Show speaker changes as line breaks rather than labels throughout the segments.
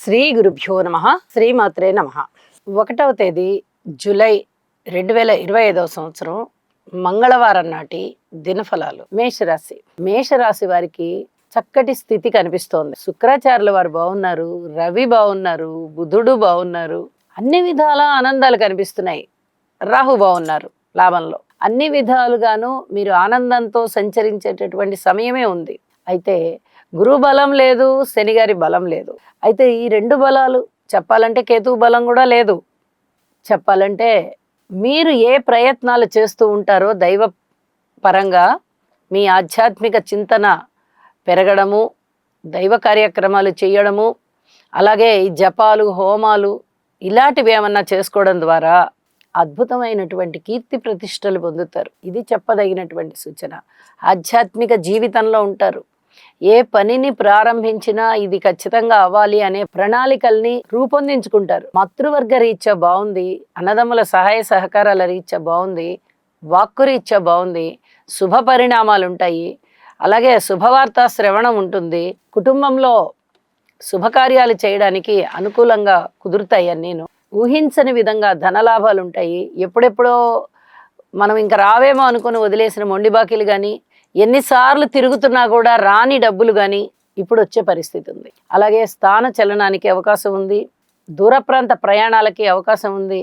శ్రీ గురుభ్యో నమ. శ్రీమాత్రే నమ. 1వ తేదీ జూలై 2025 సంవత్సరం మంగళవారం నాటి దినఫలాలు. మేషరాశి వారికి చక్కటి స్థితి కనిపిస్తోంది. శుక్రాచార్యుల వారు బాగున్నారు, రవి బాగున్నారు, బుధుడు బాగున్నారు, అన్ని విధాల ఆనందాలు కనిపిస్తున్నాయి. రాహు బాగున్నారు లాభంలో. అన్ని విధాలుగాను మీరు ఆనందంతో సంచరించేటటువంటి సమయమే ఉంది. అయితే గురు బలం లేదు, శనిగారి బలం లేదు. అయితే ఈ రెండు బలాలు చెప్పాలంటే కేతువు బలం కూడా లేదు. చెప్పాలంటే మీరు ఏ ప్రయత్నాలు చేస్తూ ఉంటారో దైవ పరంగా మీ ఆధ్యాత్మిక చింతన పెరగడము, దైవ కార్యక్రమాలు చేయడము, అలాగే ఈ జపాలు, హోమాలు ఇలాంటివి ఏమన్నా చేసుకోవడం ద్వారా అద్భుతమైనటువంటి కీర్తి ప్రతిష్టలు పొందుతారు. ఇది చెప్పదగినటువంటి సూచన. ఆధ్యాత్మిక జీవితంలో ఉంటారు. ఏ పనిని ప్రారంభించినా ఇది ఖచ్చితంగా అవ్వాలి అనే ప్రణాళికల్ని రూపొందించుకుంటారు. మాతృవర్గ రీత్యా బాగుంది, అన్నదమ్ముల సహాయ సహకారాల రీత్యా బాగుంది, వాక్కు రీత్యా బాగుంది, శుభ పరిణామాలు ఉంటాయి. అలాగే శుభవార్తా శ్రవణం ఉంటుంది. కుటుంబంలో శుభకార్యాలు చేయడానికి అనుకూలంగా కుదురుతాయి. నేను ఊహించని విధంగా ధనలాభాలు ఉంటాయి. ఎప్పుడెప్పుడో మనం ఇంకా రావేమో అనుకుని వదిలేసిన మొండి బాకీలు కానీ, ఎన్నిసార్లు తిరుగుతున్నా కూడా రాని డబ్బులు కానీ ఇప్పుడు వచ్చే పరిస్థితి ఉంది. అలాగే స్థాన చలనానికి అవకాశం ఉంది. దూర ప్రాంత ప్రయాణాలకి అవకాశం ఉంది.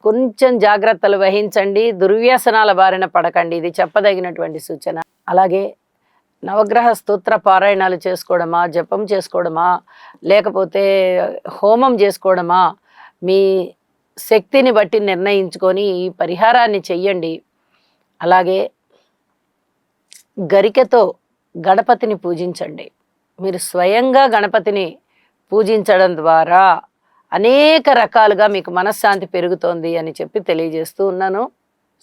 కొంచెం జాగ్రత్తలు వహించండి, దుర్వ్యసనాల బారిన పడకండి. ఇది చెప్పదగినటువంటి సూచన. అలాగే నవగ్రహ స్తోత్ర పారాయణాలు చేసుకోవడమా, జపం చేసుకోవడమా, లేకపోతే హోమం చేసుకోవడమా, మీ శక్తిని బట్టి నిర్ణయించుకొని ఈ పరిహారాన్ని చెయ్యండి. అలాగే గరికతో గణపతిని పూజించండి. మీరు స్వయంగా గణపతిని పూజించడం ద్వారా అనేక రకాలుగా మీకు మనశ్శాంతి పెరుగుతోంది అని చెప్పి తెలియజేస్తూ ఉన్నాను.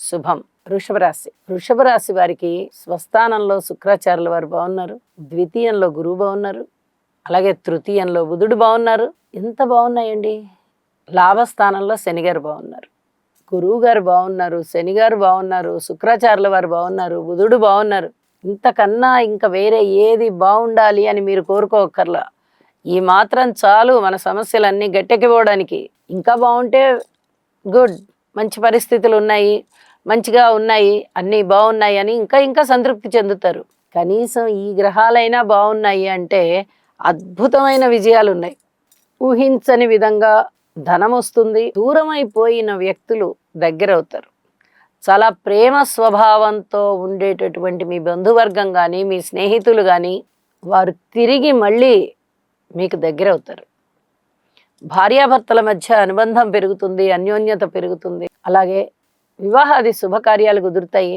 శుభం. వృషభ రాశి వారికి స్వస్థానంలో శుక్రాచార్యుల వారు బాగున్నారు, ద్వితీయంలో గురువు బాగున్నారు, అలాగే తృతీయంలో బుధుడు బాగున్నారు. ఎంత బాగున్నాయండి. లాభస్థానంలో శనిగారు బాగున్నారు, గురువు గారు బాగున్నారు, శనిగారు బాగున్నారు, శుక్రాచార్యుల వారు బాగున్నారు, బుధుడు బాగున్నారు. ఇంతకన్నా ఇంకా వేరే ఏది బాగుండాలి అని మీరు కోరుకోకర్లా. ఈ మాత్రం చాలు మన సమస్యలన్నీ గట్టెక్కిపోవడానికి. ఇంకా బాగుంటే గుడ్, మంచి పరిస్థితులు ఉన్నాయి, మంచిగా ఉన్నాయి, అన్నీ బాగున్నాయి అని ఇంకా సంతృప్తి చెందుతారు. కనీసం ఈ గ్రహాలైనా బాగున్నాయి అంటే అద్భుతమైన విజయాలు ఉన్నాయి. ఊహించని విధంగా ధనం వస్తుంది. దూరం అయిపోయిన వ్యక్తులు దగ్గరవుతారు. చాలా ప్రేమ స్వభావంతో ఉండేటటువంటి మీ బంధువర్గం కానీ, మీ స్నేహితులు కానీ వారు తిరిగి మళ్ళీ మీకు దగ్గరవుతారు. భార్యాభర్తల మధ్య అనుబంధం పెరుగుతుంది, అన్యోన్యత పెరుగుతుంది. అలాగే వివాహాది శుభకార్యాలు కుదురుతాయి,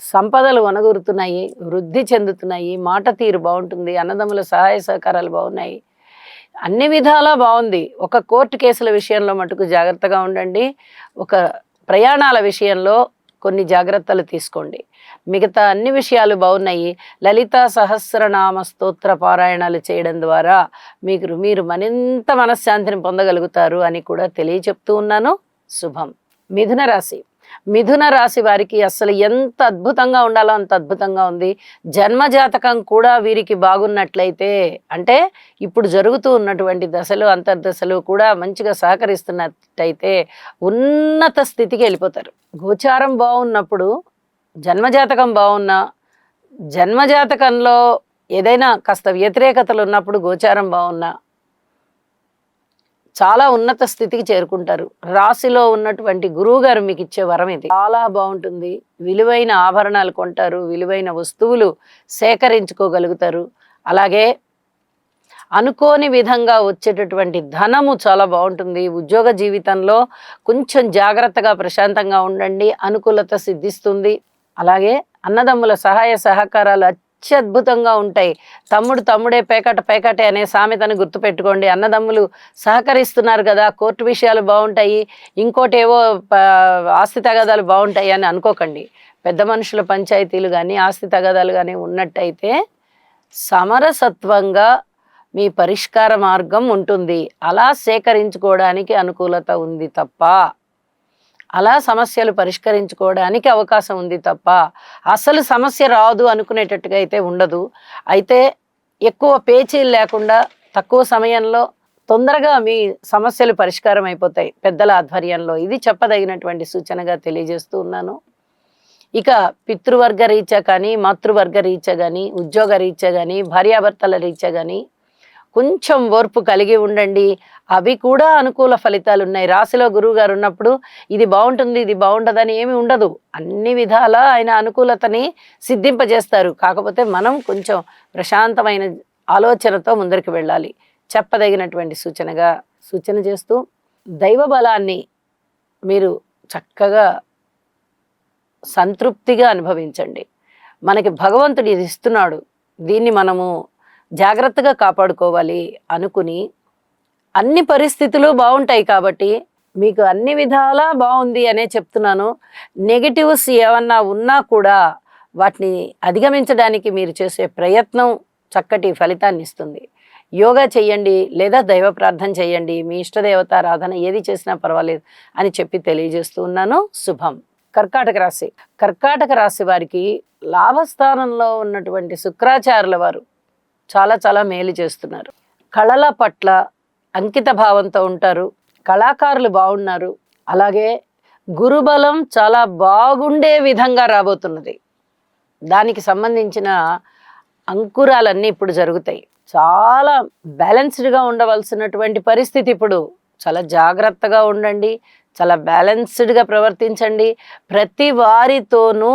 సంపదలు వనగూరుతున్నాయి, వృద్ధి చెందుతున్నాయి, మాట తీరు బాగుంటుంది, అన్నదమ్ముల సహాయ సహకారాలు బాగున్నాయి, అన్ని విధాలా బాగుంది. ఒక కోర్టు కేసుల విషయంలో మటుకు జాగ్రత్తగా ఉండండి. ఒక ప్రయాణాల విషయంలో కొన్ని జాగ్రత్తలు తీసుకోండి. మిగతా అన్ని విషయాలు బాగున్నాయి. లలితా సహస్రనామ స్తోత్ర పారాయణాలు చేయడం ద్వారా మీరు మరింత మనశ్శాంతిని పొందగలుగుతారు అని కూడా తెలియచెప్తూ ఉన్నాను. శుభం. మిథున రాశి వారికి అసలు ఎంత అద్భుతంగా ఉండాలో అంత అద్భుతంగా ఉంది. జన్మజాతకం కూడా వీరికి బాగున్నట్లయితే, అంటే ఇప్పుడు జరుగుతూ ఉన్నటువంటి దశలు, అంతర్దశలు కూడా మంచిగా సహకరిస్తున్నట్టయితే ఉన్నత స్థితికి వెళ్ళిపోతారు. గోచారం బాగున్నప్పుడు, జన్మజాతకం బాగున్నా, జన్మజాతకంలో ఏదైనా కాస్త వ్యతిరేకతలు ఉన్నప్పుడు గోచారం బాగున్నా చాలా ఉన్నత స్థితికి చేరుకుంటారు. రాశిలో ఉన్నటువంటి గురువు గారు మీకు ఇచ్చే వరం ఇది. చాలా బాగుంటుంది. విలువైన ఆభరణాలు కొంటారు, విలువైన వస్తువులు సేకరించుకోగలుగుతారు. అలాగే అనుకోని విధంగా వచ్చేటటువంటి ధనము చాలా బాగుంటుంది. ఉద్యోగ జీవితంలో కొంచెం జాగ్రత్తగా ప్రశాంతంగా ఉండండి, అనుకూలత సిద్ధిస్తుంది. అలాగే అన్నదమ్ముల సహాయ సహకారాలు అత్యద్భుతంగా ఉంటాయి. తమ్ముడే పేకటే అనే సామెతను గుర్తుపెట్టుకోండి. అన్నదమ్ములు సహకరిస్తున్నారు కదా, కోర్టు విషయాలు బాగుంటాయి, ఇంకోటి ఏవో ఆస్తి తగాదాలు బాగుంటాయి అని అనుకోకండి. పెద్ద మనుషుల పంచాయతీలు కానీ, ఆస్తి తగాదాలు కానీ ఉన్నట్టయితే సమరసత్వంగా మీ పరిష్కార మార్గం ఉంటుంది. అలా సేకరించుకోవడానికి అనుకూలత ఉంది తప్ప, అలా సమస్యలు పరిష్కరించుకోవడానికి అవకాశం ఉంది తప్ప అసలు సమస్య రాదు అనుకునేటట్టుగా అయితే ఉండదు. అయితే ఎక్కువ పేచీలు లేకుండా తక్కువ సమయంలో తొందరగా మీ సమస్యలు పరిష్కారం అయిపోతాయి పెద్దల ఆధ్వర్యంలో. ఇది చెప్పదగినటువంటి సూచనగా తెలియజేస్తూ ఉన్నాను. ఇక పితృవర్గ రీత్యా కానీ, మాతృవర్గ రీత్యా కానీ, ఉద్యోగ రీత్యా కానీ, భార్యాభర్తల రీత్యా కానీ కొంచెం ఓర్పు కలిగి ఉండండి. అవి కూడా అనుకూల ఫలితాలు ఉన్నాయి. రాశిలో గురువు గారు ఉన్నప్పుడు ఇది బాగుంటుంది, ఇది బాగుండదని ఏమి ఉండదు. అన్ని విధాల ఆయన అనుకూలతని సిద్ధింపజేస్తారు. కాకపోతే మనం కొంచెం ప్రశాంతమైన ఆలోచనతో ముందరికి వెళ్ళాలి. చెప్పదగినటువంటి సూచన చేస్తూ దైవ బలాన్ని మీరు చక్కగా సంతృప్తిగా అనుభవించండి. మనకి భగవంతుడు ఇది ఇస్తున్నాడు, దీన్ని మనము జాగ్రత్తగా కాపాడుకోవాలి అనుకుని, అన్ని పరిస్థితులు బాగుంటాయి కాబట్టి మీకు అన్ని విధాలా బాగుంది అనే చెప్తున్నాను. నెగిటివ్స్ ఏమన్నా ఉన్నా కూడా వాటిని అధిగమించడానికి మీరు చేసే ప్రయత్నం చక్కటి ఫలితాన్ని ఇస్తుంది. యోగా చెయ్యండి లేదా దైవ ప్రార్థన చేయండి, మీ ఇష్టదేవత ఆరాధన ఏది చేసినా పర్వాలేదు అని చెప్పి తెలియజేస్తూ ఉన్నాను. శుభం. కర్కాటక రాశి వారికి లాభస్థానంలో ఉన్నటువంటి శుక్రాచార్యుల వారు చాలా చాలా మేలు చేస్తున్నారు. కళల పట్ల అంకిత భావంతో ఉంటారు. కళాకారులు బాగున్నారు. అలాగే గురుబలం చాలా బాగుండే విధంగా రాబోతున్నది. దానికి సంబంధించిన అంకురాలన్నీ ఇప్పుడు జరుగుతాయి. చాలా బ్యాలెన్స్డ్గా ఉండవలసినటువంటి పరిస్థితి ఇప్పుడు. చాలా జాగ్రత్తగా ఉండండి, చాలా బ్యాలెన్స్డ్గా ప్రవర్తించండి. ప్రతి వారితోనూ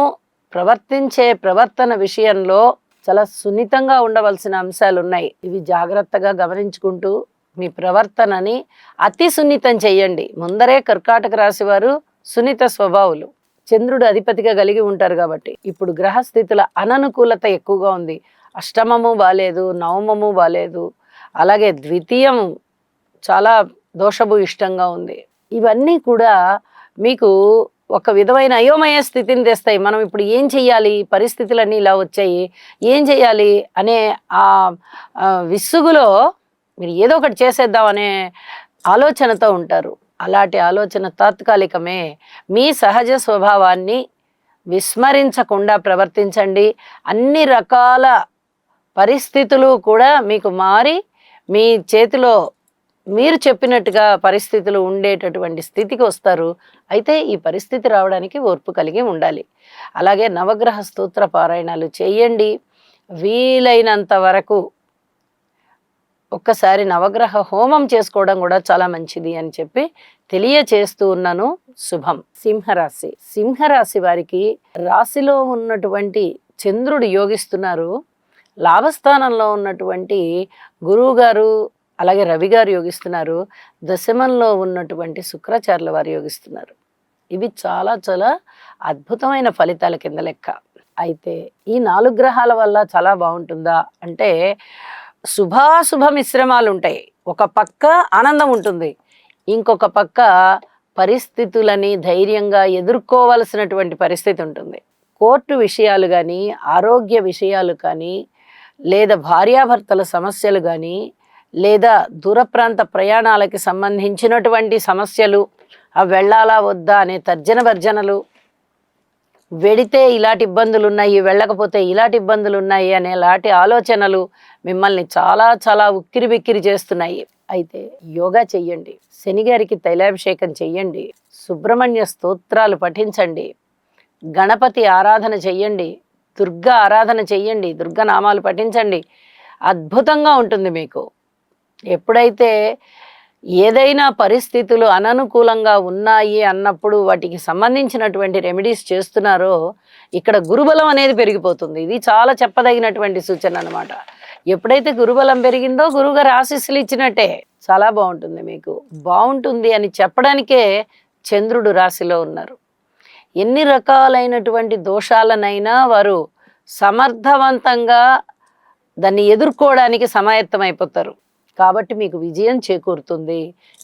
ప్రవర్తించే ప్రవర్తన విషయంలో చాలా సున్నితంగా ఉండవలసిన అంశాలు ఉన్నాయి. ఇవి జాగ్రత్తగా గమనించుకుంటూ మీ ప్రవర్తనని అతి సున్నితం చెయ్యండి. ముందరే కర్కాటక రాశి వారు సున్నిత స్వభావులు, చంద్రుడు అధిపతిగా కలిగి ఉంటారు కాబట్టి. ఇప్పుడు గ్రహస్థితుల అననుకూలత ఎక్కువగా ఉంది. అష్టమము బాలేదు, నవమము బాలేదు, అలాగే ద్వితీయం చాలా దోషభూయిష్టంగా ఉంది. ఇవన్నీ కూడా మీకు ఒక విధమైన అయోమయ స్థితిని తెస్తాయి. మనం ఇప్పుడు ఏం చెయ్యాలి, పరిస్థితులన్నీ ఇలా వచ్చాయి, ఏం చెయ్యాలి అనే ఆ విసుగులో మీరు ఏదో ఒకటి చేసేద్దాం అనే ఆలోచనతో ఉంటారు. అలాంటి ఆలోచన తాత్కాలికమే. మీ సహజ స్వభావాన్ని విస్మరించకుండా ప్రవర్తించండి. అన్ని రకాల పరిస్థితులు కూడా మీకు మారి మీ చేతిలో మీరు చెప్పినట్టుగా పరిస్థితులు ఉండేటటువంటి స్థితికి వస్తారు. అయితే ఈ పరిస్థితి రావడానికి ఓర్పు కలిగి ఉండాలి. అలాగే నవగ్రహ స్తోత్ర పారాయణాలు చేయండి. వీలైనంత వరకు ఒక్కసారి నవగ్రహ హోమం చేసుకోవడం కూడా చాలా మంచిది అని చెప్పి తెలియచేస్తూ ఉన్నాను. శుభం. సింహరాశి వారికి రాశిలో ఉన్నటువంటి చంద్రుడు యోగిస్తున్నారు. లాభస్థానంలో ఉన్నటువంటి గురువు గారు అలాగే రవి గారు యోగిస్తున్నారు. దశమంలో ఉన్నటువంటి శుక్రాచార్యుల వారు యోగిస్తున్నారు. ఇవి చాలా చాలా అద్భుతమైన ఫలితాల కింద లెక్క. అయితే ఈ 4 గ్రహాల వల్ల చాలా బాగుంటుందా అంటే శుభాశుభ మిశ్రమాలు ఉంటాయి. ఒక పక్క ఆనందం ఉంటుంది, ఇంకొక పక్క పరిస్థితులని ధైర్యంగా ఎదుర్కోవలసినటువంటి పరిస్థితి ఉంటుంది. కోర్టు విషయాలు కానీ, ఆరోగ్య విషయాలు కానీ, లేదా భార్యాభర్తల సమస్యలు కానీ, లేదా దూర ప్రాంత ప్రయాణాలకి సంబంధించినటువంటి సమస్యలు, అవి వెళ్ళాలా వద్దా అనే తర్జన భర్జనలు, వెడితే ఇలాంటి ఇబ్బందులు ఉన్నాయి, వెళ్ళకపోతే ఇలాంటి ఇబ్బందులు ఉన్నాయి అనేలాంటి ఆలోచనలు మిమ్మల్ని చాలా చాలా ఉక్కిరి బిక్కిరి చేస్తున్నాయి. అయితే యోగా చెయ్యండి, శనిగారికి తైలాభిషేకం చెయ్యండి, సుబ్రహ్మణ్య స్తోత్రాలు పఠించండి, గణపతి ఆరాధన చెయ్యండి, దుర్గా ఆరాధన చెయ్యండి, దుర్గా నామాలు పఠించండి. అద్భుతంగా ఉంటుంది మీకు. ఎప్పుడైతే ఏదైనా పరిస్థితులు అననుకూలంగా ఉన్నాయి అన్నప్పుడు వాటికి సంబంధించినటువంటి రెమెడీస్ చేస్తున్నారో ఇక్కడ గురుబలం అనేది పెరిగిపోతుంది. ఇది చాలా చెప్పదగినటువంటి సూచన అన్నమాట. ఎప్పుడైతే గురుబలం పెరిగిందో గురువుగారు ఆశీస్సులు ఇచ్చినట్టే. చాలా బాగుంటుంది మీకు. బాగుంటుంది అని చెప్పడానికే చంద్రుడు రాశిలో ఉన్నారు. ఎన్ని రకాలైనటువంటి దోషాలనైనా వారు సమర్థవంతంగా దాన్ని ఎదుర్కోవడానికి సమాయత్తమైపోతారు. కాబట్టి మీకు విజయం చేకూరుతుంది.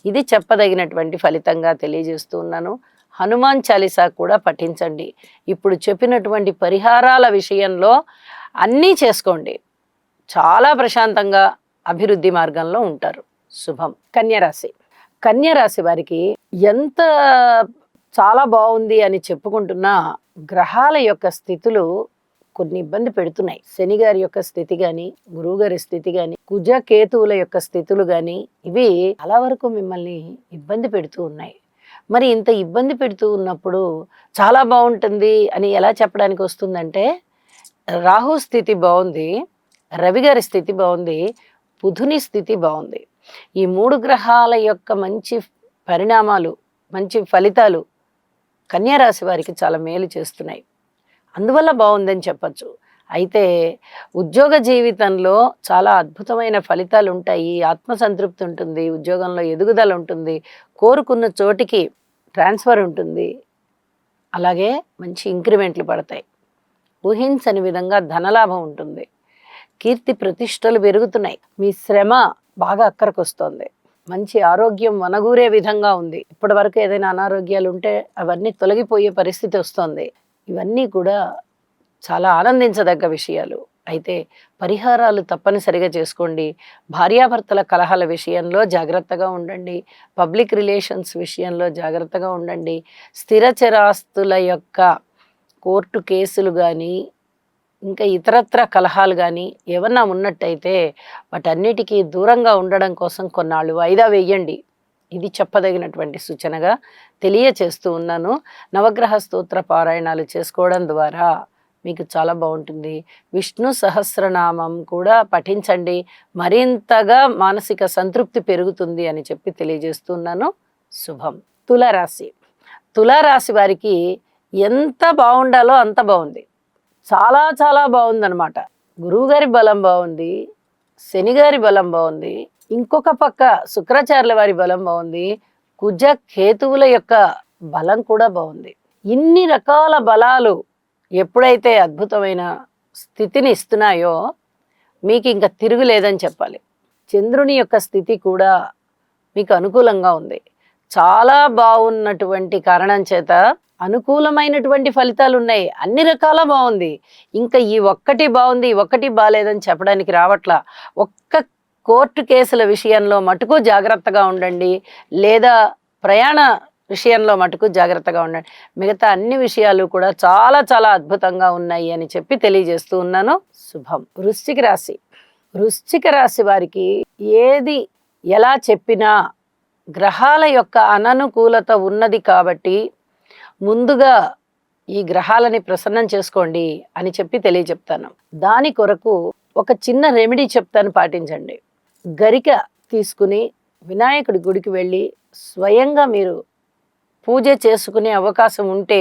ఇది చెప్పదగినటువంటి ఫలితంగా తెలియజేస్తూ ఉన్నాను. హనుమాన్ చాలీసా కూడా పఠించండి. ఇప్పుడు చెప్పినటువంటి పరిహారాల విషయంలో అన్నీ చేసుకోండి. చాలా ప్రశాంతంగా అభివృద్ధి మార్గంలో ఉంటారు. శుభం. కన్యరాశి వారికి ఎంత చాలా బాగుంది అని చెప్పుకుంటున్నా గ్రహాల యొక్క స్థితులు కొన్ని ఇబ్బంది పెడుతున్నాయి. శని గారి యొక్క స్థితి గాని, గురువు గారి స్థితి గాని, కుజ కేతువుల యొక్క స్థితులు గాని, ఇవి చాలా వరకు మిమ్మల్ని ఇబ్బంది పెడుతూ ఉన్నాయి. మరి ఇంత ఇబ్బంది పెడుతూ ఉన్నప్పుడు చాలా బాగుంటుంది అని ఎలా చెప్పడానికి వస్తుందంటే, రాహు స్థితి బాగుంది, రవి గారి స్థితి బాగుంది, బుధుని స్థితి బాగుంది. ఈ 3 గ్రహాల యొక్క మంచి పరిణామాలు, మంచి ఫలితాలు కన్యా రాశి వారికి చాలా మేలు చేస్తున్నాయి. అందువల్ల బాగుందని చెప్పచ్చు. అయితే ఉద్యోగ జీవితంలో చాలా అద్భుతమైన ఫలితాలు ఉంటాయి, ఆత్మసంతృప్తి ఉంటుంది, ఉద్యోగంలో ఎదుగుదల ఉంటుంది, కోరుకున్న చోటికి ట్రాన్స్ఫర్ ఉంటుంది, అలాగే మంచి ఇంక్రిమెంట్లు పడతాయి, ఊహించని విధంగా ధనలాభం ఉంటుంది, కీర్తి ప్రతిష్టలు పెరుగుతున్నాయి, మీ శ్రమ బాగా అక్కరకు వస్తుంది, మంచి ఆరోగ్యం వనగూరే విధంగా ఉంది. ఇప్పటి వరకు ఏదైనా అనారోగ్యాలు ఉంటే అవన్నీ తొలగిపోయే పరిస్థితి వస్తుంది. ఇవన్నీ కూడా చాలా ఆనందించదగ్గ విషయాలు. అయితే పరిహారాలు తప్పనిసరిగా చేసుకోండి. భార్యాభర్తల కలహాల విషయంలో జాగ్రత్తగా ఉండండి, పబ్లిక్ రిలేషన్స్ విషయంలో జాగ్రత్తగా ఉండండి. స్థిర చరాస్తుల యొక్క కోర్టు కేసులు కానీ, ఇంకా ఇతరత్ర కలహాలు కానీ ఏమన్నా ఉన్నట్టయితే వాటన్నిటికీ దూరంగా ఉండడం కోసం కొన్నాళ్ళు వాయిదా వేయండి. ఇది చెప్పదగినటువంటి సూచనగా తెలియచేస్తూ ఉన్నాను. నవగ్రహ స్తోత్ర పారాయణాలు చేసుకోవడం ద్వారా మీకు చాలా బాగుంటుంది. విష్ణు సహస్రనామం కూడా పఠించండి, మరింతగా మానసిక సంతృప్తి పెరుగుతుంది అని చెప్పి తెలియజేస్తున్నాను. శుభం. తులారాశి. తులారాశి వారికి ఎంత బాగుండాలో అంత బాగుంది, చాలా చాలా బాగుందన్నమాట. గురువుగారి బలం బాగుంది, శనిగారి బలం బాగుంది, ఇంకొక పక్క శుక్రాచార్యుల వారి బలం బాగుంది, కుజ కేతువుల యొక్క బలం కూడా బాగుంది. ఇన్ని రకాల బలాలు ఎప్పుడైతే అద్భుతమైన స్థితిని ఇస్తున్నాయో మీకు ఇంకా తిరుగులేదని చెప్పాలి. చంద్రుని యొక్క స్థితి కూడా మీకు అనుకూలంగా ఉంది. చాలా బాగున్నటువంటి కారణం చేత అనుకూలమైనటువంటి ఫలితాలు ఉన్నాయి. అన్ని రకాల బాగుంది. ఇంకా ఈ ఒక్కటి బాగుంది, ఒక్కటి బాగాలేదని చెప్పడానికి రావట్లా. ఒక్క కోర్టు కేసుల విషయంలో మటుకు జాగ్రత్తగా ఉండండి, లేదా ప్రయాణ విషయంలో మటుకు జాగ్రత్తగా ఉండండి. మిగతా అన్ని విషయాలు కూడా చాలా చాలా అద్భుతంగా ఉన్నాయి అని చెప్పి తెలియజేస్తూ ఉన్నాను. శుభం. వృశ్చిక రాశి. వృశ్చిక రాశి వారికి ఏది ఎలా చెప్పినా గ్రహాల యొక్క అననుకూలత ఉన్నది కాబట్టి ముందుగా ఈ గ్రహాలని ప్రసన్నం చేసుకోండి అని చెప్పి తెలియజెప్తాను. దాని కొరకు ఒక చిన్న రెమెడీ చెప్తాను, పాటించండి. గరిక తీసుకుని వినాయకుడి గుడికి వెళ్ళి స్వయంగా మీరు పూజ చేసుకునే అవకాశం ఉంటే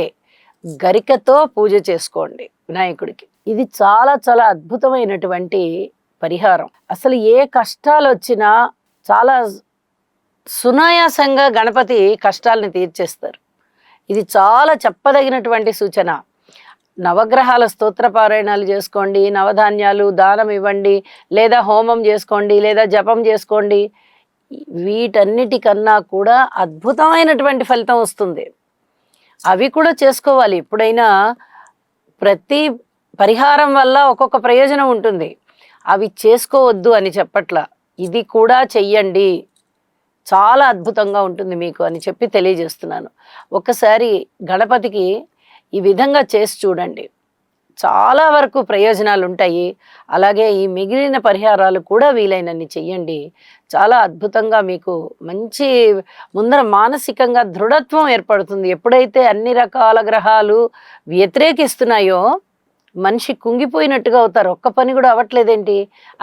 గరికతో పూజ చేసుకోండి వినాయకుడికి. ఇది చాలా చాలా అద్భుతమైనటువంటి పరిహారం. అసలు ఏ కష్టాలు వచ్చినా చాలా సునాయాసంగా గణపతి కష్టాలని తీర్చేస్తారు. ఇది చాలా చెప్పదగినటువంటి సూచన. నవగ్రహాల స్తోత్ర పారాయణాలు చేసుకోండి, నవధాన్యాలు దానం ఇవ్వండి, లేదా హోమం చేసుకోండి, లేదా జపం చేసుకోండి. వీటన్నిటికన్నా కూడా అద్భుతమైనటువంటి ఫలితం వస్తుంది. అవి కూడా చేసుకోవాలి. ఎప్పుడైనా ప్రతి పరిహారం వల్ల ఒక్కొక్క ప్రయోజనం ఉంటుంది. అవి చేసుకోవద్దు అని చెప్పట్లా. ఇది కూడా చెయ్యండి, చాలా అద్భుతంగా ఉంటుంది మీకు అని చెప్పి తెలియజేస్తున్నాను. ఒకసారి గణపతికి ఈ విధంగా చేసి చూడండి, చాలా వరకు ప్రయోజనాలు ఉంటాయి. అలాగే ఈ మిగిలిన పరిహారాలు కూడా వీలైనన్ని చెయ్యండి. చాలా అద్భుతంగా మీకు మంచి ముందర మానసికంగా దృఢత్వం ఏర్పడుతుంది. ఎప్పుడైతే అన్ని రకాల గ్రహాలు వ్యతిరేకిస్తున్నాయో మనిషి కుంగిపోయినట్టుగా అవుతారు. ఒక్క పని కూడా అవ్వట్లేదేంటి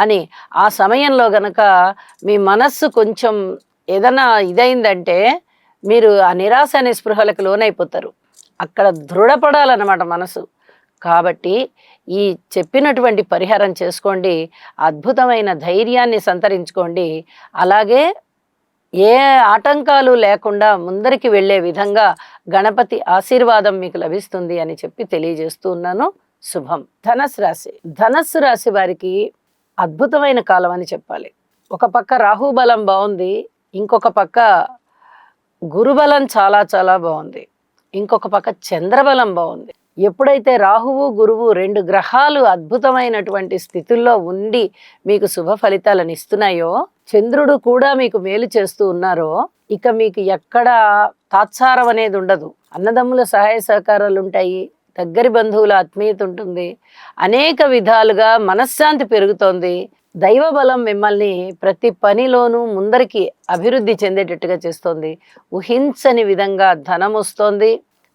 అని. ఆ సమయంలో గనక మీ మనస్సు కొంచెం ఏదైనా ఇదైందంటే మీరు ఆ నిరాశ అనే స్పృహలకు లోనైపోతారు. అక్కడ దృఢపడాలన్నమాట మనసు. కాబట్టి ఈ చెప్పినటువంటి పరిహారం చేసుకోండి, అద్భుతమైన ధైర్యాన్ని సంతరించుకోండి. అలాగే ఏ ఆటంకాలు లేకుండా ముందరికి వెళ్ళే విధంగా గణపతి ఆశీర్వాదం మీకు లభిస్తుంది అని చెప్పి తెలియజేస్తూ ఉన్నాను. శుభం. ధనస్సు రాశి. ధనస్సు రాశి వారికి అద్భుతమైన కాలం అని చెప్పాలి. ఒక పక్క రాహు బలం బాగుంది, ఇంకొక పక్క గురుబలం చాలా చాలా బాగుంది, ఇంకొక పక్క చంద్రబలం బాగుంది. ఎప్పుడైతే రాహువు గురువు 2 గ్రహాలు అద్భుతమైనటువంటి స్థితుల్లో ఉండి మీకు శుభ ఫలితాలను ఇస్తున్నాయో, చంద్రుడు కూడా మీకు మేలు చేస్తూ ఉన్నారో, ఇక మీకు ఎక్కడ తాత్సారం అనేది ఉండదు. అన్నదమ్ముల సహాయ సహకారాలు ఉంటాయి, దగ్గరి బంధువుల ఆత్మీయత ఉంటుంది, అనేక విధాలుగా మనశ్శాంతి పెరుగుతోంది. దైవ బలం మిమ్మల్ని ప్రతి పనిలోనూ ముందరికి అభివృద్ధి చెందేటట్టుగా చేస్తోంది. ఊహించని విధంగా ధనం వస్తోంది.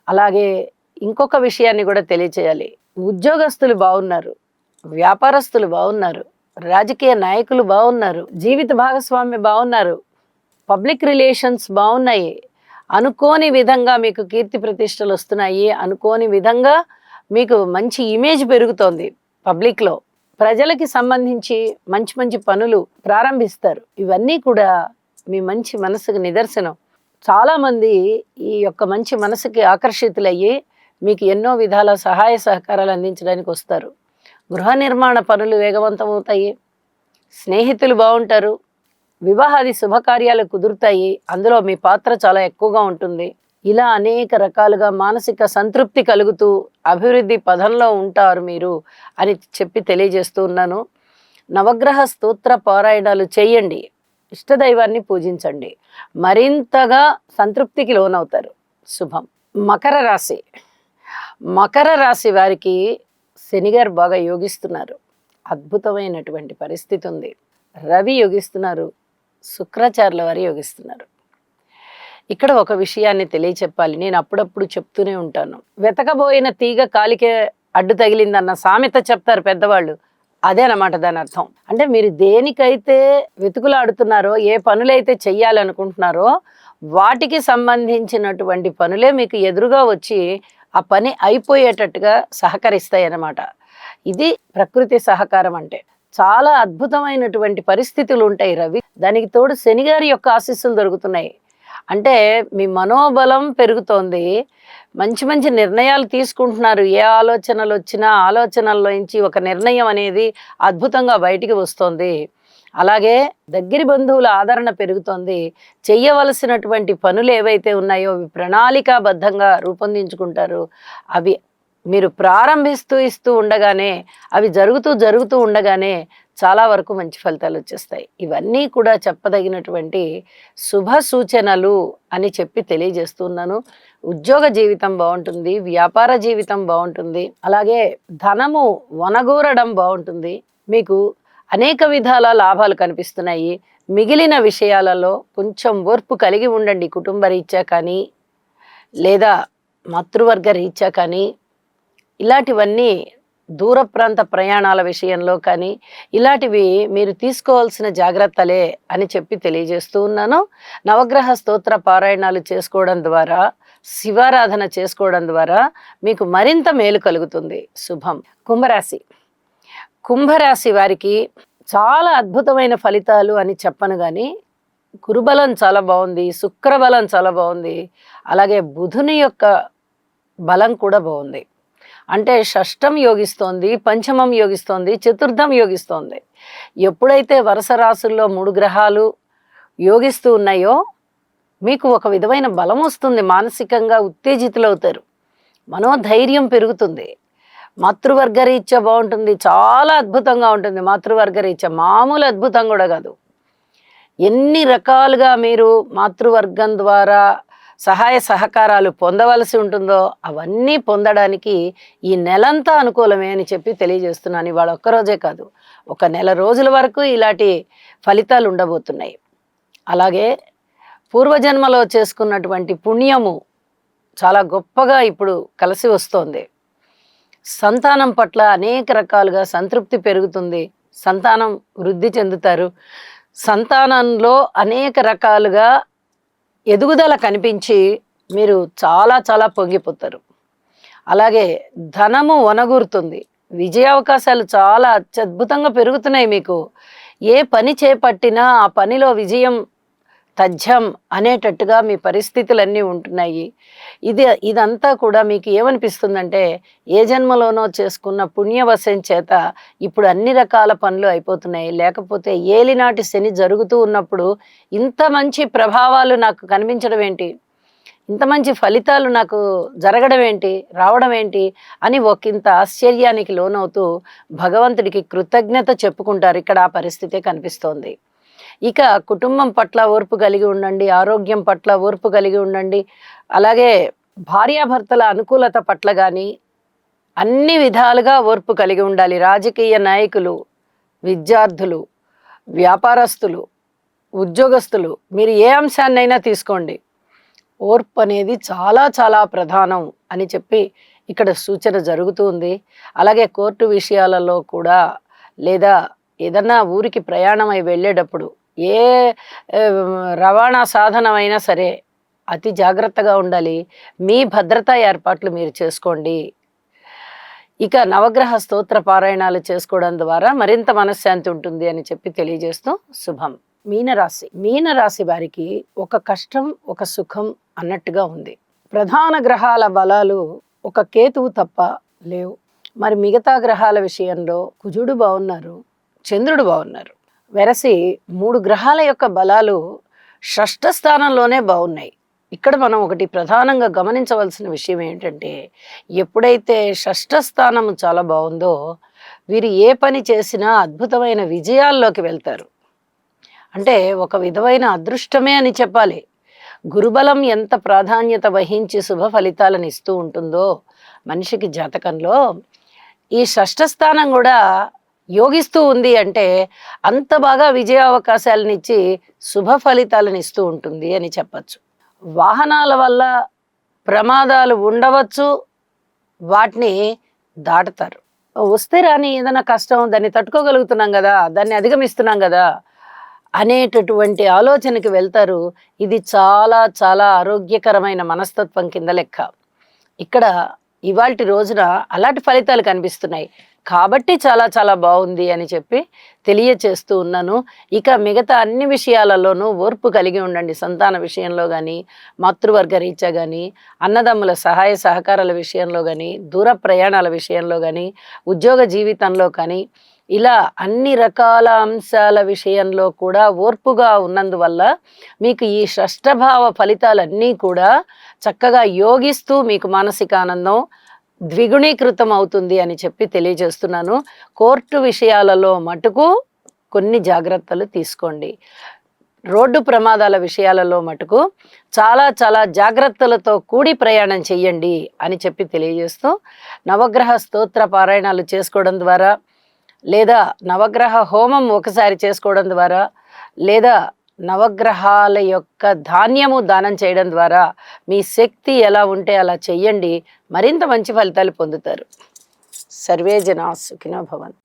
అలాగే ఇంకొక విషయాన్ని కూడా తెలియచేయాలి. ఉద్యోగస్తులు బాగున్నారు, వ్యాపారస్తులు బాగున్నారు, రాజకీయ నాయకులు బాగున్నారు, జీవిత భాగస్వామి బాగున్నారు, పబ్లిక్ రిలేషన్స్ బాగున్నాయి. అనుకోని విధంగా మీకు కీర్తి ప్రతిష్టలు వస్తున్నాయి. అనుకోని విధంగా మీకు మంచి ఇమేజ్ పెరుగుతోంది పబ్లిక్లో. ప్రజలకి సంబంధించి మంచి మంచి పనులు ప్రారంభిస్తారు. ఇవన్నీ కూడా మీ మంచి మనసుకు నిదర్శనం. చాలామంది ఈ యొక్క మంచి మనసుకి ఆకర్షితులయ్యి మీకు ఎన్నో విధాల సహాయ సహకారాలు అందించడానికి వస్తారు. గృహ నిర్మాణ పనులు వేగవంతమవుతాయి, స్నేహితులు బాగుంటారు, వివాహాది శుభకార్యాలు కుదురుతాయి. అందులో మీ పాత్ర చాలా ఎక్కువగా ఉంటుంది. ఇలా అనేక రకాలుగా మానసిక సంతృప్తి కలుగుతూ అభివృద్ధి పదంలో ఉంటారు మీరు అని చెప్పి తెలియజేస్తూ ఉన్నాను. నవగ్రహ స్తోత్ర పారాయణాలు చేయండి, ఇష్టదైవాన్ని పూజించండి, మరింతగా సంతృప్తికి లోనవుతారు. శుభం. మకర రాశి. మకర రాశి వారికి శనిగారు బాగా యోగిస్తున్నారు. అద్భుతమైనటువంటి పరిస్థితి ఉంది. రవి యోగిస్తున్నారు, శుక్రాచార్యుల వారు యోగిస్తున్నారు. ఇక్కడ ఒక విషయాన్ని తెలియచెప్పాలి. నేను అప్పుడప్పుడు చెప్తూనే ఉంటాను. వెతకబోయిన తీగ కాలికే అడ్డు తగిలిందన్న సామెత చెప్తారు పెద్దవాళ్ళు. అదేనమాట దాని అర్థం. అంటే మీరు దేనికైతే వెతుకులాడుతున్నారో, ఏ పనులైతే చెయ్యాలనుకుంటున్నారో వాటికి సంబంధించినటువంటి పనులే మీకు ఎదురుగా వచ్చి ఆ పని అయిపోయేటట్టుగా సహకరిస్తాయి అన్నమాట. ఇది ప్రకృతి సహకారం అంటే. చాలా అద్భుతమైనటువంటి పరిస్థితులు ఉంటాయి రవి. దానికి తోడు శనిగారి యొక్క ఆశీస్సులు దొరుకుతున్నాయి. అంటే మీ మనోబలం పెరుగుతోంది, మంచి మంచి నిర్ణయాలు తీసుకుంటున్నారు. ఏ ఆలోచనలు వచ్చినా ఆలోచనల్లోంచి ఒక నిర్ణయం అనేది అద్భుతంగా బయటికి వస్తుంది. అలాగే దగ్గరి బంధువుల ఆదరణ పెరుగుతోంది. చెయ్యవలసినటువంటి పనులు ఏవైతే ఉన్నాయో అవి ప్రణాళికాబద్ధంగా రూపొందించుకుంటారు. అవి మీరు ఇస్తూ ఉండగానే, అవి జరుగుతూ ఉండగానే చాలా వరకు మంచి ఫలితాలు వచ్చేస్తాయి. ఇవన్నీ కూడా చెప్పదగినటువంటి శుభ సూచనలు అని చెప్పి తెలియజేస్తున్నాను. ఉద్యోగ జీవితం బాగుంటుంది, వ్యాపార జీవితం బాగుంటుంది, అలాగే ధనము వనగూరడం బాగుంటుంది. మీకు అనేక విధాల లాభాలు కనిపిస్తున్నాయి. మిగిలిన విషయాలలో కొంచెం ఓర్పు కలిగి ఉండండి. కుటుంబ రీత్యా కానీ లేదా మాతృవర్గ రీత్యా కానీ, ఇలాంటివన్నీ దూర ప్రాంత ప్రయాణాల విషయంలో కానీ ఇలాంటివి మీరు తీసుకోవాల్సిన జాగ్రత్తలే అని చెప్పి తెలియజేస్తూ ఉన్నాను. నవగ్రహ స్తోత్ర పారాయణాలు చేసుకోవడం ద్వారా, శివారాధన చేసుకోవడం ద్వారా మీకు మరింత మేలు కలుగుతుంది. శుభం. కుంభరాశి. కుంభరాశి వారికి చాలా అద్భుతమైన ఫలితాలు అని చెప్పను కానీ గురుబలం చాలా బాగుంది, శుక్రబలం చాలా బాగుంది, అలాగే బుధుని యొక్క బలం కూడా బాగుంది. అంటే షష్టం యోగిస్తోంది, పంచమం యోగిస్తోంది, చతుర్థం యోగిస్తోంది. ఎప్పుడైతే వరుస రాసుల్లో 3 గ్రహాలు యోగిస్తూ ఉన్నాయో మీకు ఒక విధమైన బలం వస్తుంది. మానసికంగా ఉత్తేజితులవుతారు, మనోధైర్యం పెరుగుతుంది. మాతృవర్గ రీత్యా బాగుంటుంది, చాలా అద్భుతంగా ఉంటుంది. మాతృవర్గ రీత్యా మామూలు అద్భుతం కూడా కాదు. ఎన్ని రకాలుగా మీరు మాతృవర్గం ద్వారా సహాయ సహకారాలు పొందవలసి ఉంటుందో అవన్నీ పొందడానికి ఈ నెలంతా అనుకూలమే అని చెప్పి తెలియజేస్తున్నాను. ఇవాళ ఒక్కరోజే కాదు, ఒక నెల రోజుల వరకు ఇలాంటి ఫలితాలు ఉండబోతున్నాయి. అలాగే పూర్వజన్మలో చేసుకున్నటువంటి పుణ్యము చాలా గొప్పగా ఇప్పుడు కలిసి వస్తోంది. సంతానం పట్ల అనేక రకాలుగా సంతృప్తి పెరుగుతుంది, సంతానం వృద్ధి చెందుతారు, సంతానంలో అనేక రకాలుగా ఎదుగుదల కనిపించి మీరు చాలా చాలా పొంగిపోతారు. అలాగే ధనము వనగూరుతుంది, విజయ అవకాశాలు చాలా అత్యద్భుతంగా పెరుగుతున్నాయి. మీకు ఏ పని చేపట్టినా ఆ పనిలో విజయం తథ్యం అనేటట్టుగా మీ పరిస్థితులన్నీ ఉంటున్నాయి. ఇదంతా కూడా మీకు ఏమనిపిస్తుందంటే ఏ జన్మలోనో చేసుకున్న పుణ్యవశం చేత ఇప్పుడు అన్ని రకాల పనులు అయిపోతున్నాయి. లేకపోతే ఏలినాటి శని జరుగుతూ ఉన్నప్పుడు ఇంత మంచి ప్రభావాలు నాకు కనిపించడం ఏంటి, ఇంత మంచి ఫలితాలు నాకు జరగడం ఏంటి, రావడం ఏంటి అని ఒకంత ఆశ్చర్యానికి లోనవుతూ భగవంతుడికి కృతజ్ఞత చెప్పుకుంటారు. ఇక్కడ ఆ పరిస్థితే కనిపిస్తోంది. ఇక కుటుంబం పట్ల ఓర్పు కలిగి ఉండండి, ఆరోగ్యం పట్ల ఓర్పు కలిగి ఉండండి. అలాగే భార్యాభర్తల అనుకూలత పట్ల కానీ అన్ని విధాలుగా ఓర్పు కలిగి ఉండాలి. రాజకీయ నాయకులు, విద్యార్థులు, వ్యాపారస్తులు, ఉద్యోగస్తులు, మీరు ఏ అంశాన్నైనా తీసుకోండి, ఓర్పు అనేది చాలా చాలా ప్రధానం అని చెప్పి ఇక్కడ సూచన జరుగుతుంది. అలాగే కోర్టు విషయాలలో కూడా, లేదా ఏదన్నా ఊరికి ప్రయాణమై వెళ్ళేటప్పుడు ఏ ఆ, రవాణా సాధనమైనా సరే అతి జాగ్రత్తగా ఉండాలి. మీ భద్రతా ఏర్పాట్లు మీరు చేసుకోండి. ఇక నవగ్రహ స్తోత్ర పారాయణాలు చేసుకోవడం ద్వారా మరింత మనశ్శాంతి ఉంటుంది అని చెప్పి తెలియజేస్తూ శుభం. మీనరాశి వారికి ఒక కష్టం ఒక సుఖం అన్నట్టుగా ఉంది. ప్రధాన గ్రహాల బలాలు ఒక కేతువు తప్ప లేవు. మరి మిగతా గ్రహాల విషయంలో కుజుడు బాగున్నారు, చంద్రుడు బాగున్నారు. వెరసి 3 గ్రహాల యొక్క బలాలు షష్ఠ స్థానంలోనే బాగున్నాయి. ఇక్కడ మనం ఒకటి ప్రధానంగా గమనించవలసిన విషయం ఏంటంటే, ఎప్పుడైతే షష్ఠ స్థానం చాలా బాగుందో వీరు ఏ పని చేసినా అద్భుతమైన విజయాల్లోకి వెళ్తారు. అంటే ఒక విధమైన అదృష్టమే అని చెప్పాలి. గురుబలం ఎంత ప్రాధాన్యత వహించి శుభ ఫలితాలను ఇస్తూ ఉంటుందో మనిషికి జాతకంలో, ఈ షష్ఠ స్థానం కూడా యోగిస్తూ ఉంది అంటే అంత బాగా విజయ అవకాశాలను ఇచ్చి శుభ ఫలితాలను ఇస్తూ ఉంటుంది అని చెప్పచ్చు. వాహనాల వల్ల ప్రమాదాలు ఉండవచ్చు, వాటిని దాటుతారు. వస్తే రాని ఏదైనా కష్టం, దాన్ని తట్టుకోగలుగుతున్నాం కదా, దాన్ని అధిగమిస్తున్నాం కదా అనేటటువంటి ఆలోచనకి వెళ్తారు. ఇది చాలా చాలా ఆరోగ్యకరమైన మనస్తత్వం కింద లెక్క. ఇక్కడ ఇవాల్టి రోజున అలాంటి ఫలితాలు కనిపిస్తున్నాయి కాబట్టి చాలా చాలా బాగుంది అని చెప్పి తెలియచేస్తూ ఉన్నాను. ఇక మిగతా అన్ని విషయాలలోనూ ఓర్పు కలిగి ఉండండి. సంతాన విషయంలో కానీ, మాతృవర్గ రీత్యా కానీ, అన్నదమ్ముల సహాయ సహకారాల విషయంలో కానీ, దూర ప్రయాణాల విషయంలో కానీ, ఉద్యోగ జీవితంలో కానీ, ఇలా అన్ని రకాల అంశాల విషయంలో కూడా ఓర్పుగా ఉన్నందువల్ల మీకు ఈ షష్ఠభావ ఫలితాలన్నీ కూడా చక్కగా యోగిస్తూ మీకు మానసిక ఆనందం ద్విగుణీకృతం అవుతుంది అని చెప్పి తెలియజేస్తున్నాను. కోర్టు విషయాలలో మటుకు కొన్ని జాగ్రత్తలు తీసుకోండి. రోడ్డు ప్రమాదాల విషయాలలో మటుకు చాలా చాలా జాగ్రత్తలతో కూడి ప్రయాణం చెయ్యండి అని చెప్పి తెలియజేస్తూ, నవగ్రహ స్తోత్ర పారాయణాలు చేసుకోవడం ద్వారా, లేదా నవగ్రహ హోమం ఒకసారి చేసుకోవడం ద్వారా, లేదా నవగ్రహాల యొక్క ధాన్యము దానం చేయడం ద్వారా మీ శక్తి ఎలా ఉంటే అలా చెయ్యండి. మరింత మంచి ఫలితాలు పొందుతారు. సర్వే జనా సుఖినో భవంతు.